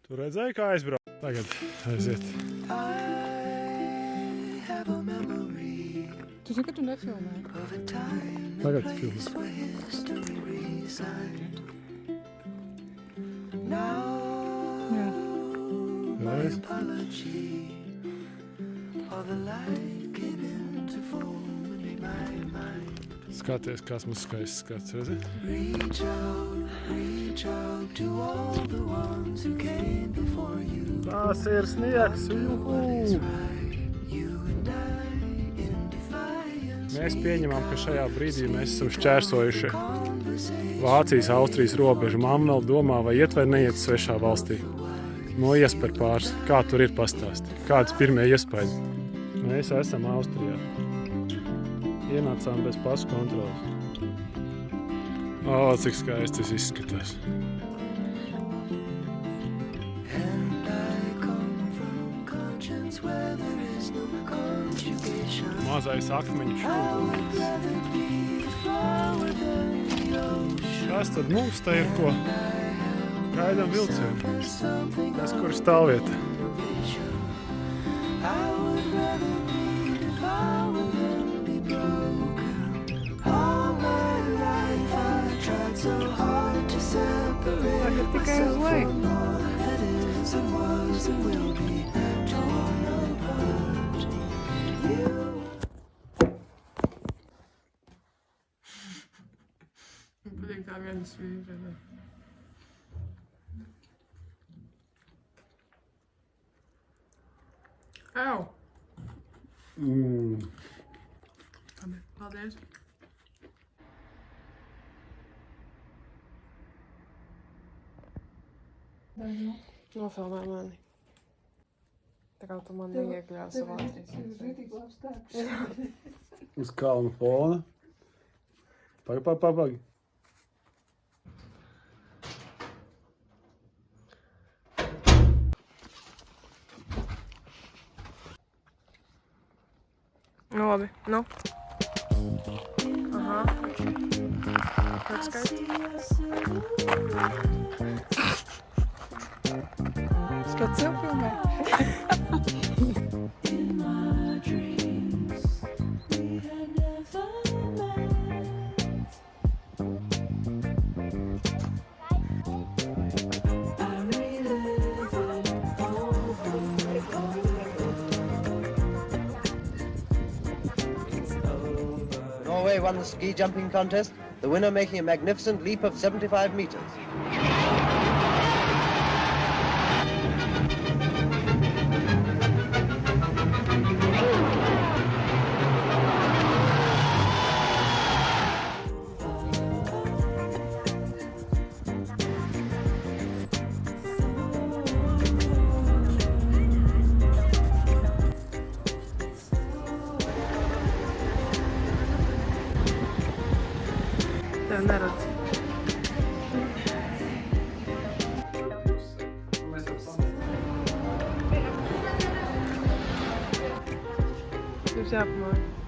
Tu redzēji, kā aizbrauc? Tagad aiziet. Tu zini, ka tu nefilmē? Tagad filmē. Jā. Vēlreiz. Skaties, kāds mums skaists skats, redzi? Tās ir sniegs, juhu! Mēs pieņemam, ka šajā brīdī mēs esam šķērsojuši Vācijas-Austrijas robežu. Mamma vēl domā, vai iet vai neiet svešā valstī. Noies par pāris. Kā tur ir pastāst? Kāds pirmie iespaidi? Mēs esam Austrijā. Ienācām bez pasu kontroles. O, cik skaisti tas izskatās. Mazais akmeņu šūdulītis. Kas tad mums te ir ko? Gaidām vilcienu. Tas, kur stāvvieta. Tagad tikai uz leju. Patīk tā viena svīra. Au! Paldies! Nofilmē mani. Tā kā tu man neiekļāvi savā acīs. Uz kalnu fona. Pagaid. Nu labi, nu. Aha. Tāds skaisti. Skats sev filmē. Norway won the ski jumping contest, the winner making a magnificent leap of 75 meters. Tev neredz. Jums jāpamāja.